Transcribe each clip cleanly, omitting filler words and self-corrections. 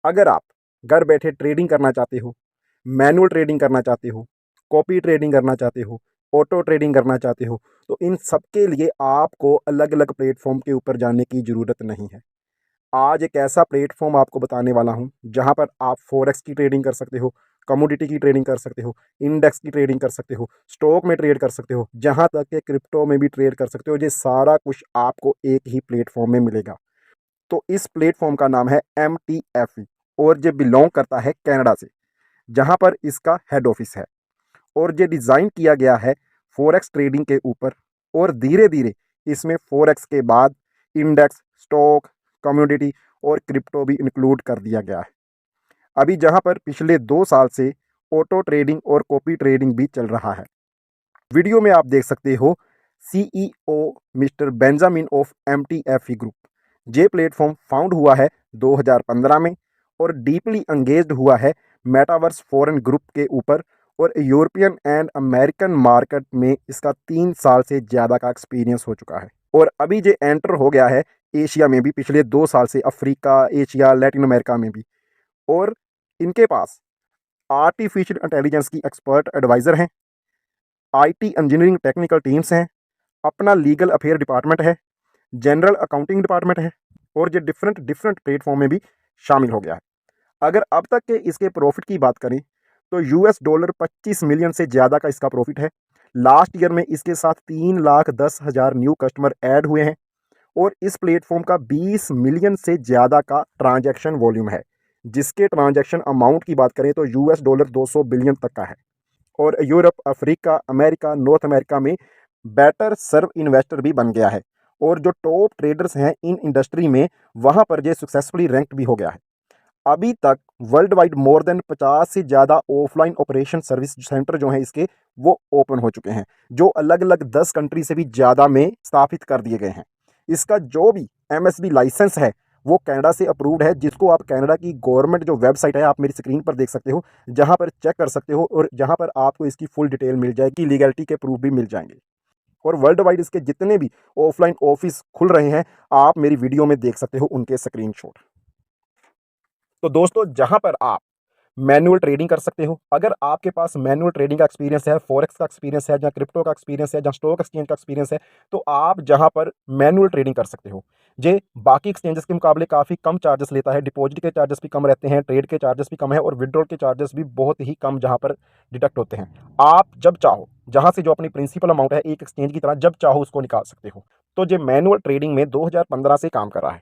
अगर आप घर बैठे ट्रेडिंग करना चाहते हो, मैनुअल ट्रेडिंग करना चाहते हो, कॉपी ट्रेडिंग करना चाहते हो, ऑटो ट्रेडिंग करना चाहते हो, तो इन सब के लिए आपको अलग-अलग प्लेटफ़ॉर्म के ऊपर जाने की ज़रूरत नहीं है। आज एक ऐसा प्लेटफ़ॉर्म आपको बताने वाला हूँ, जहाँ पर आप फ़ॉरेक्स की ट्रेडिंग कर सकते हो, कमोडिटी की ट्रेडिंग कर सकते हो, इंडेक्स की ट्रेडिंग कर सकते हो, स्टॉक में ट्रेड कर सकते हो, जहाँ तक कि क्रिप्टो में भी ट्रेड कर सकते हो। ये सारा कुछ आपको एक ही प्लेटफ़ॉर्म में मिलेगा। तो इस प्लेटफ़ॉर्म का नाम है MTFE और ये बिलॉन्ग करता है कनाडा से, जहाँ पर इसका हेड ऑफ़िस है और ये डिज़ाइन किया गया है फ़ॉरेक्स ट्रेडिंग के ऊपर और धीरे-धीरे इसमें फ़ॉरेक्स के बाद इंडेक्स, स्टॉक, कमोडिटी और क्रिप्टो भी इंक्लूड कर दिया गया है। अभी जहाँ पर पिछले 2 साल से ऑटो ट्रेडिंग और कॉपी ट्रेडिंग भी चल रहा है। वीडियो में आप देख सकते हो CEO mister Benjamin of MTFE group. ये प्लेटफ़ॉर्म फाउंड हुआ है 2015 में और डीपली एंगेज्ड हुआ है मेटावर्स फॉरेन ग्रुप के ऊपर और यूरोपियन एंड अमेरिकन मार्केट में इसका 3 साल से ज़्यादा का एक्सपीरियंस हो चुका है। और अभी ये एंटर हो गया है एशिया में भी पिछले 2 साल से, अफ्रीका, एशिया, लैटिन अमेरिका में भी। और इनके पास आर्टिफिशियल इंटेलिजेंस की एक्सपर्ट एडवाइज़र हैं, आईटी इंजीनियरिंग टेक्निकल टीम्स हैं, अपना लीगल अफेयर डिपार्टमेंट है, जनरल अकाउंटिंग डिपार्टमेंट है और ये डिफरेंट डिफरेंट प्लेटफॉर्म में भी शामिल हो गया है। अगर अब तक के इसके प्रॉफिट की बात करें तो $25 मिलियन से ज़्यादा का इसका प्रॉफिट है। लास्ट ईयर में इसके साथ 3,10,000 न्यू कस्टमर ऐड हुए हैं और इस प्लेटफॉर्म का 20 मिलियन से ज़्यादा का ट्रांजैक्शन वॉल्यूम है, जिसके ट्रांजैक्शन अमाउंट की बात करें तो $200 बिलियन तक का है। और Europe, Africa, America, north America में बेटर सर्व इन्वेस्टर भी बन गया है और जो टॉप ट्रेडर्स हैं इन इंडस्ट्री में, वहाँ पर ये सक्सेसफुली रैंक्ड भी हो गया है। अभी तक वर्ल्ड वाइड मोर देन 50 से ज़्यादा ऑफलाइन ऑपरेशन सर्विस सेंटर जो हैं इसके, वो ओपन हो चुके हैं, जो अलग-अलग 10 कंट्री से भी ज़्यादा में स्थापित कर दिए गए हैं। इसका जो भी MSB लाइसेंस है, वो कनाडा से अप्रूव्ड है, जिसको आप कनाडा की गवर्नमेंट जो वेबसाइट है, आप मेरी स्क्रीन पर देख सकते हो, जहाँ पर चेक कर सकते हो और जहाँ पर आपको इसकी फुल डिटेल मिल जाएगी, लीगैलिटी के प्रूफ भी मिल जाएँगे। और वर्ल्ड वाइड इसके जितने भी ऑफलाइन ऑफिस खुल रहे हैं, आप मेरी वीडियो में देख सकते हो उनके स्क्रीनशॉट। तो दोस्तों, जहाँ पर आप मैनुअल ट्रेडिंग कर सकते हो। अगर आपके पास मैनुअल ट्रेडिंग का एक्सपीरियंस है, फॉरेक्स का एक्सपीरियंस है, जहाँ क्रिप्टो का एक्सपीरियंस है, जहाँ स्टॉक एक्सचेंज का एक्सपीरियंस है, तो आप जहाँ पर मैनुअल ट्रेडिंग कर सकते हो। ये बाकी एक्सचेंजेस के मुकाबले काफ़ी कम चार्जेस लेता है, डिपॉजिट के चार्जेस भी कम रहते हैं, ट्रेड के चार्जेस भी कम है और विड्रॉल के चार्जेस भी बहुत ही कम जहाँ पर डिडक्ट होते हैं। आप जब चाहो, जहाँ से जो अपनी प्रिंसिपल अमाउंट है, एक एक्सचेंज की तरह जब चाहो उसको निकाल सकते हो। तो ये मैनुअल ट्रेडिंग में 2015 से काम कर रहा है।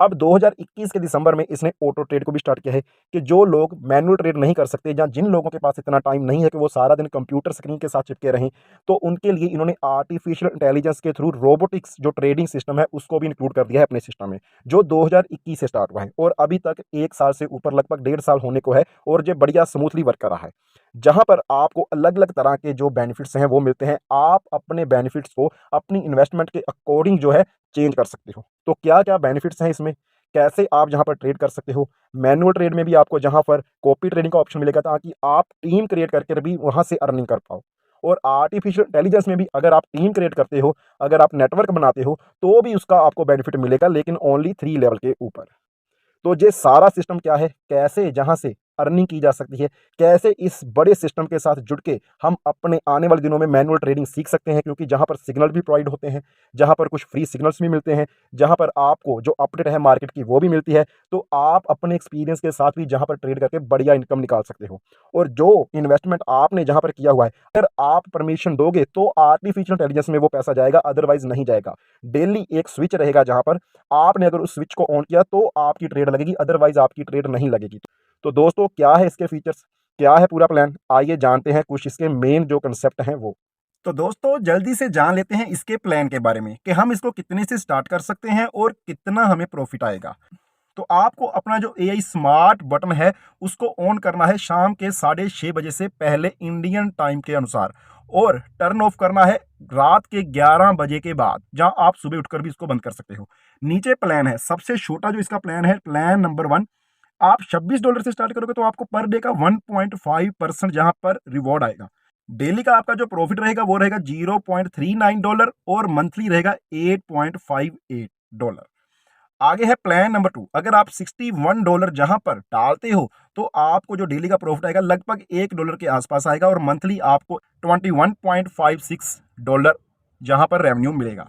अब 2021 के दिसंबर में इसने ऑटो ट्रेड को भी स्टार्ट किया है कि जो लोग मैनुअल ट्रेड नहीं कर सकते या जिन लोगों के पास इतना टाइम नहीं है कि वो सारा दिन कंप्यूटर स्क्रीन के साथ चिपके रहें, तो उनके लिए इन्होंने आर्टिफिशियल इंटेलिजेंस के थ्रू रोबोटिक्स जो ट्रेडिंग सिस्टम है उसको भी इंक्लूड कर दिया है अपने सिस्टम में, जो 2021 से स्टार्ट हुआ है और अभी तक 1 साल से ऊपर, लगभग 1.5 साल होने को है और ये बढ़िया स्मूथली वर्क कर रहा है। जहाँ पर आपको अलग-अलग तरह के जो बेनिफिट्स हैं वो मिलते हैं। आप अपने बेनिफिट्स को अपनी इन्वेस्टमेंट के अकॉर्डिंग जो है चेंज कर सकते हो। तो क्या-क्या बेनिफिट्स हैं इसमें? कैसे आप जहाँ पर ट्रेड कर सकते हो? मैनुअल ट्रेड में भी आपको जहाँ पर कॉपी ट्रेडिंग का ऑप्शन मिलेगा ताकि आप टीम क्रिएट करके भी वहाँ से अर्निंग कर पाओ। और आर्टिफिशियल इंटेलिजेंस में भी अगर आप टीम क्रिएट करते हो, अगर आप नेटवर्क बनाते हो, तो भी उसका आपको बेनिफिट मिलेगा, लेकिन ओनली 3 लेवल के ऊपर। तो ये सारा सिस्टम क्या है, कैसे जहाँ से अर्निंग की जा सकती है, कैसे इस बड़े सिस्टम के साथ जुड़ के हम अपने आने वाले दिनों में मैनुअल ट्रेडिंग सीख सकते हैं, क्योंकि जहाँ पर सिग्नल भी प्रोवाइड होते हैं, जहाँ पर कुछ फ्री सिग्नल्स भी मिलते हैं, जहाँ पर आपको जो अपडेट है मार्केट की वो भी मिलती है, तो आप अपने एक्सपीरियंस के साथ भी जहाँ पर ट्रेड करके बढ़िया इनकम निकाल सकते हो। और जो इन्वेस्टमेंट आपने जहाँ पर किया हुआ है, अगर आप परमिशन दोगे तो आर्टिफिशियल इंटेलिजेंस में वो पैसा जाएगा, अदरवाइज नहीं जाएगा। डेली एक स्विच रहेगा जहाँ पर आपने अगर उस स्विच को ऑन किया तो आपकी ट्रेड लगेगी, अदरवाइज आपकी ट्रेड नहीं लगेगी। तो दोस्तों, क्या है इसके फीचर्स, क्या है पूरा प्लान, आइए जानते हैं कुछ इसके मेन जो कंसेप्ट हैं वो। तो दोस्तों, जल्दी से जान लेते हैं इसके प्लान के बारे में कि हम इसको कितने से स्टार्ट कर सकते हैं और कितना हमें प्रॉफिट आएगा। तो आपको अपना जो AI स्मार्ट बटन है उसको ऑन करना है शाम के 6:30 बजे से पहले इंडियन टाइम के अनुसार, और टर्न ऑफ करना है रात के 11 बजे के बाद, जहां आप सुबह उठकर भी इसको बंद कर सकते हो। नीचे प्लान है, सबसे छोटा जो इसका प्लान है, प्लान नंबर 1। आप $26 से स्टार्ट करोगे तो आपको पर डे का 1.5% जहां पर रिवॉर्ड आएगा। डेली का आपका जो प्रॉफिट रहेगा वो रहेगा $0.39 और मंथली रहेगा $8.58। आगे है प्लान नंबर 2। अगर आप $61 जहां पर डालते हो तो आपको जो डेली का प्रॉफिट आएगा लगभग $1 के आसपास आएगा और मंथली आपको $21.56 जहां पर रेवेन्यू मिलेगा।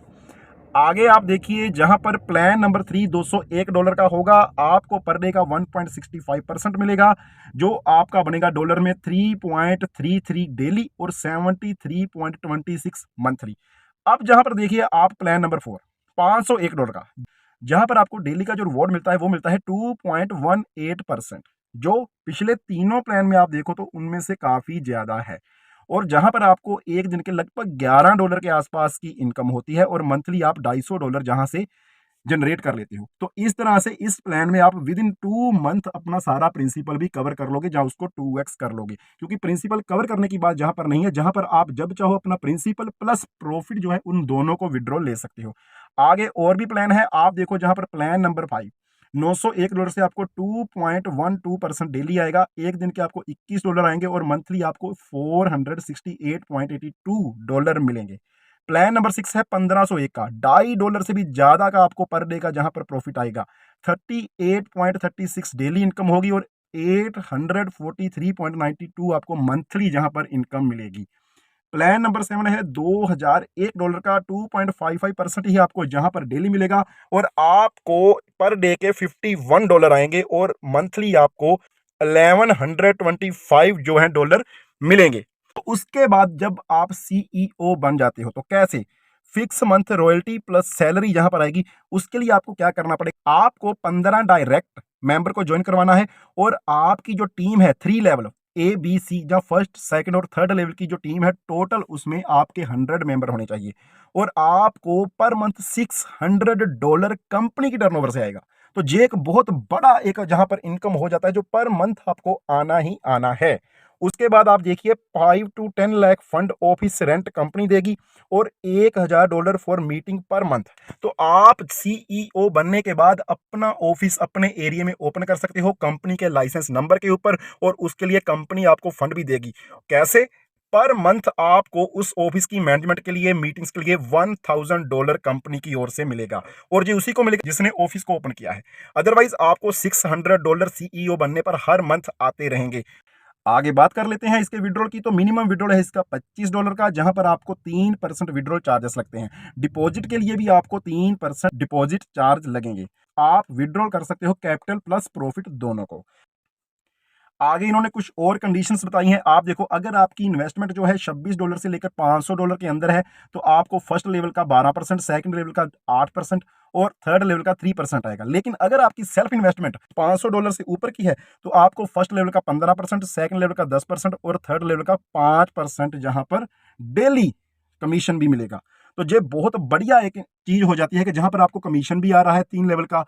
आगे आप देखिए जहां पर प्लान नंबर 3 $201 का होगा, आपको पर डे का 1.65% मिलेगा, जो आपका बनेगा डॉलर में 3.33 डेली और 73.26 मंथली। अब जहां पर देखिए आप प्लान नंबर 4 $501 का, जहां पर आपको डेली का जो रिवॉर्ड मिलता है वो मिलता है 2.18%, जो पिछले तीनों प्लान में आप देखो तो उनमें से काफी ज्यादा है। और जहां पर आपको एक दिन के लगभग $11 के आसपास की इनकम होती है और मंथली आप $250 जहां से जनरेट कर लेते हो। तो इस तरह से इस प्लान में आप विद इन 2 मंथ अपना सारा प्रिंसिपल भी कवर कर लोगे, जहां उसको 2x कर लोगे, क्योंकि प्रिंसिपल कवर करने की बात जहां पर नहीं है, जहां पर आप जब चाहो अपना प्रिंसिपल प्लस प्रॉफिट जो है उन दोनों को विड्रॉ ले सकते हो। आगे और भी प्लान है, आप देखो जहां पर प्लान नंबर 5 $901 से आपको 2.12% डेली आएगा, एक दिन के आपको $21 आएंगे और मंथली आपको $468.82 मिलेंगे। प्लान नंबर 6 है 1501 का, $2.50 से भी ज्यादा का आपको पर डे का जहां पर प्रॉफिट आएगा, 38.36 डेली इनकम होगी और 843.92 आपको मंथली जहां पर इनकम मिलेगी। प्लान नंबर 7 है $2001 का, 2.55% ही आपको जहां पर डेली मिलेगा और आपको पर डे के $51 आएंगे और मंथली आपको 1125 जो है डॉलर मिलेंगे। तो उसके बाद जब आप सीईओ बन जाते हो तो कैसे, fix month royalty plus salary जहां पर आएगी, उसके लिए आपको क्या करना पड़ेगा, आपको 15 डायरेक्ट मेंबर को ज्वाइन करवाना है और आपकी जो टीम है 3 लेवल ABC या फर्स्ट सेकंड और थर्ड लेवल की जो टीम है टोटल उसमें आपके 100 मेंबर होने चाहिए और आपको पर मंथ $600 कंपनी की टर्नओवर से आएगा। तो ये एक बहुत बड़ा एक जहां पर इनकम हो जाता है जो पर मंथ आपको आना ही आना है। उसके बाद आप देखिए 5 to 10 lakh fund office rent company देगी और $1000 फॉर मीटिंग पर मंथ। तो आप सीईओ बनने के बाद अपना ऑफिस अपने एरिया में ओपन कर सकते हो कंपनी के लाइसेंस नंबर के ऊपर और उसके लिए कंपनी आपको फंड भी देगी। कैसे, पर मंथ आपको उस ऑफिस की मैनेजमेंट के लिए मीटिंग्स के लिए $1000 कंपनी की ओर से मिलेगा और ये उसी को मिलेगा जिसने ऑफिस को ओपन किया है। अदरवाइज आपको $600 सीईओ बनने पर हर मंथ आते रहेंगे। आगे बात कर लेते हैं इसके विड्रॉल की। तो मिनिमम विड्रॉल है इसका $25 का, जहां पर आपको 3% विड्रॉल चार्जेस लगते हैं। डिपॉजिट के लिए भी आपको 3% डिपॉजिट चार्ज लगेंगे। आप विड्रॉल कर सकते हो कैपिटल प्लस प्रॉफिट दोनों को। आगे इन्होंने कुछ और कंडीशंस बताई हैं। आप देखो अगर आपकी इन्वेस्टमेंट जो है $26 से लेकर $500 के अंदर है तो आपको फर्स्ट लेवल का 12%, सेकंड लेवल का 8% और थर्ड लेवल का 3% आएगा। लेकिन अगर आपकी सेल्फ इन्वेस्टमेंट $500 से ऊपर की है तो आपको फर्स्ट लेवल का 15%, सेकंड लेवल का 10% और थर्ड लेवल का 5% जहां पर डेली कमीशन भी मिलेगा। तो ये बहुत बढ़िया एक चीज हो जाती है कि जहां पर आपको कमीशन भी आ रहा है 3 लेवल का,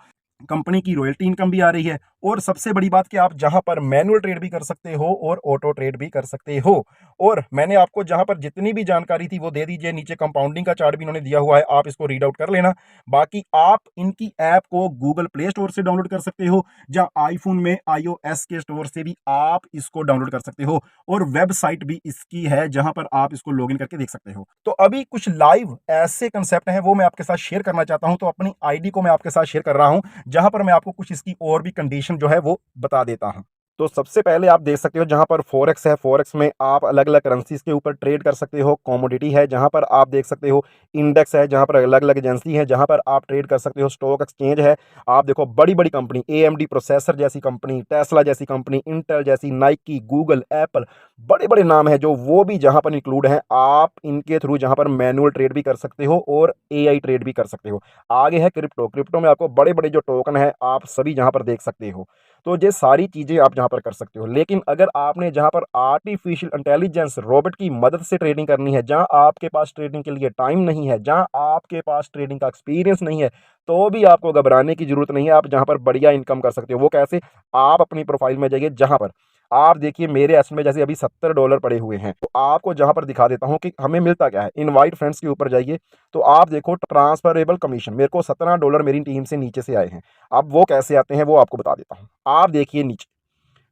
कंपनी की रॉयल्टी इनकम भी आ रही है और सबसे बड़ी बात कि आप जहां पर मैनुअल ट्रेड भी कर सकते हो और ऑटो ट्रेड भी कर सकते हो। और मैंने आपको जहां पर जितनी भी जानकारी थी वो दे दीजिए, नीचे कंपाउंडिंग का चार्ट भी इन्होंने दिया हुआ है, आप इसको रीड आउट कर लेना। बाकी आप इनकी ऐप को गूगल प्ले स्टोर से डाउनलोड कर सकते हो या आईफोन में iOS के स्टोर से भी आप इसको डाउनलोड कर सकते हो और वेबसाइट भी इसकी है जहां पर आप इसको लॉगिन करके देख सकते हो। तो अभी कुछ लाइव ऐसे कंसेप्ट हैं वो मैं आपके साथ शेयर करना चाहता हूं, तो अपनी आईडी को मैं आपके साथ शेयर कर रहा हूं जहां पर मैं आपको कुछ इसकी और भी कंडीशन जो है वो बता देता हूं। तो सबसे पहले आप देख सकते हो जहां पर फॉरेक्स है, फॉरेक्स में आप अलग अलग करेंसीज के ऊपर ट्रेड कर सकते हो। कमोडिटी है जहां पर आप देख सकते हो, इंडेक्स है जहां पर अलग अलग एजेंसी है जहां पर आप ट्रेड कर सकते हो, स्टॉक एक्सचेंज है। आप देखो बड़ी बड़ी कंपनी AMD प्रोसेसर जैसी कंपनी, टेस्ला जैसी कंपनी, इंटेल जैसी, नाइकी, गूगल, एप्पल, बड़े बड़े नाम है जो वो भी जहां पर इंक्लूड है। आप इनके थ्रू जहां पर मैनुअल ट्रेड भी कर सकते हो और AI ट्रेड भी कर सकते हो। आगे है क्रिप्टो, क्रिप्टो में आपको बड़े बड़े जो टोकन है आप सभी जहां पर देख सकते हो। तो ये सारी चीजें आप जहां पर कर सकते हो। लेकिन अगर आपने जहां पर आर्टिफिशियल इंटेलिजेंस रोबोट की मदद से ट्रेडिंग करनी है, जहां आपके पास ट्रेडिंग के लिए टाइम नहीं है, जहां आपके पास ट्रेडिंग का एक्सपीरियंस नहीं है, तो भी आपको घबराने की जरूरत नहीं है। आप जहां पर बढ़िया इनकम कर सकते हो। वो कैसे, आप अपनी प्रोफाइल में जाइए, जहां पर आप देखिए मेरे एस में जैसे अभी $70 पड़े हुए हैं, तो आपको जहां पर दिखा देता हूं कि हमें मिलता क्या है। इनवाइट फ्रेंड्स के ऊपर जाइए तो आप देखो ट्रांसफरेबल कमीशन, मेरे को $17 मेरी टीम से नीचे से आए हैं। अब वो कैसे आते हैं वो आपको बता देता हूं। आप देखिए नीचे,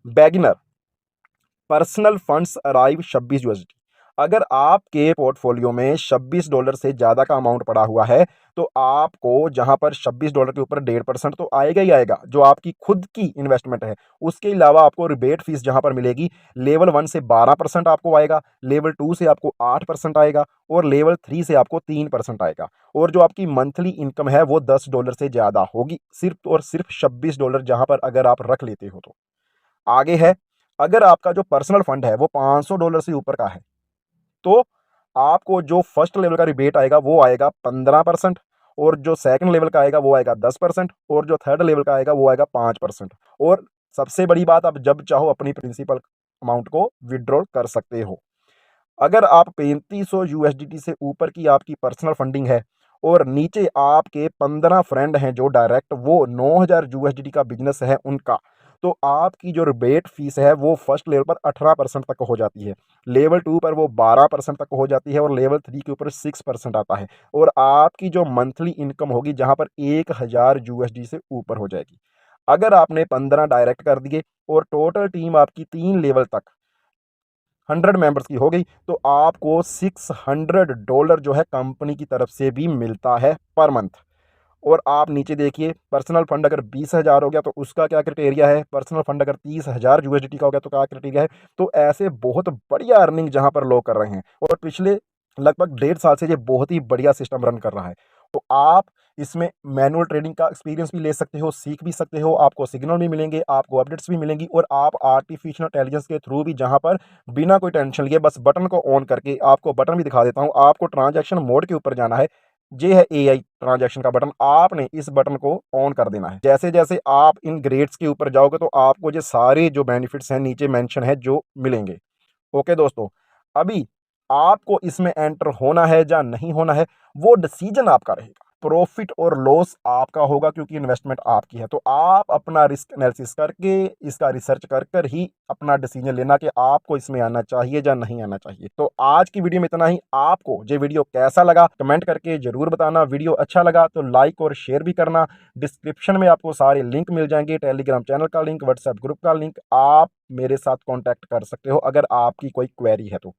बेगिनर पर्सनल फंड्स अराइव $26, अगर आपके पोर्टफोलियो में $26 से ज़्यादा का अमाउंट पड़ा हुआ है तो आपको जहां पर $26 के ऊपर 1.5% तो आएगा ही आएगा, जो आपकी खुद की इन्वेस्टमेंट है। उसके अलावा आपको रिबेट फीस जहां पर मिलेगी, लेवल 1 से 12% आपको आएगा, लेवल 2 से आपको 8% आएगा और लेवल 3 से आपको 3% आएगा। और जो आपकी मंथली इनकम है वो $10 से ज़्यादा होगी, सिर्फ और सिर्फ $26 जहां पर अगर आप रख लेते हो तो। आगे है, अगर आपका जो पर्सनल फंड है वो $500 से ऊपर का है तो आपको जो फर्स्ट लेवल का रिबेट आएगा वो आएगा 15%, और जो सेकंड लेवल का आएगा वो आएगा 10%, और जो थर्ड लेवल का आएगा वो आएगा 5%। और सबसे बड़ी बात, आप जब चाहो अपनी प्रिंसिपल अमाउंट को विड्रॉ कर सकते हो। अगर आप 3500 यूएसडीटी से ऊपर की आपकी पर्सनल फंडिंग है और नीचे आपके 15 फ्रेंड हैं जो डायरेक्ट वो 9000 यूएसडीटी का बिजनेस है उनका, तो आपकी जो रिबेट फीस है वो फर्स्ट लेवल पर 18% तक हो जाती है, लेवल 2 पर वो 12% तक हो जाती है और लेवल 3 के ऊपर 6% आता है। और आपकी जो मंथली इनकम होगी जहां पर 1000 यूएसडी से ऊपर हो जाएगी। अगर आपने 15 डायरेक्ट कर दिए और टोटल टीम आपकी 3 लेवल तक 100 मेंबर्स की हो गई तो आपको $600 जो है कंपनी की तरफ से भी मिलता है पर मंथ। और आप नीचे देखिए, पर्सनल फंड अगर 20,000 हो गया तो उसका क्या क्राइटेरिया है, पर्सनल फंड अगर 30,000 यूएसडीटी का हो गया तो क्या क्राइटेरिया है। तो ऐसे बहुत बढ़िया अर्निंग जहां पर लोग कर रहे हैं और पिछले लगभग 1.5 साल से ये बहुत ही बढ़िया सिस्टम रन कर रहा है। तो आप इसमें मैनुअल ट्रेडिंग का एक्सपीरियंस भी ले सकते हो, सीख भी सकते हो, आपको सिग्नल भी मिलेंगे, आपको अपडेट्स भी मिलेंगी, और आप आर्टिफिशियल इंटेलिजेंस के थ्रू भी जहां पर बिना कोई टेंशन लिए बस बटन को ऑन करके, आपको बटन भी दिखा देता हूं, आपको ट्रांजैक्शन मोड के ऊपर जाना है। ये है एआई ट्रांजैक्शन का बटन, आपने इस बटन को ऑन कर देना है। जैसे जैसे आप इन ग्रेड्स के ऊपर जाओगे तो आपको ये सारे जो बेनिफिट्स हैं नीचे मेंशन है जो मिलेंगे। ओके दोस्तों, अभी आपको इसमें एंटर होना है या नहीं होना है वो डिसीजन आपका रहेगा, प्रॉफिट और लॉस आपका होगा क्योंकि इन्वेस्टमेंट आपकी है। तो आप अपना रिस्क एनालिसिस करके, इसका रिसर्च कर कर ही अपना डिसीजन लेना कि आपको इसमें आना चाहिए या नहीं आना चाहिए। तो आज की वीडियो में इतना ही। आपको ये वीडियो कैसा लगा कमेंट करके जरूर बताना। वीडियो अच्छा लगा तो लाइक और शेयर भी करना। डिस्क्रिप्शन में आपको सारे लिंक मिल जाएंगे, टेलीग्राम चैनल का लिंक, व्हाट्सएप ग्रुप का लिंक। आप मेरे साथ कांटेक्ट कर सकते हो अगर आपकी कोई क्वेरी है तो।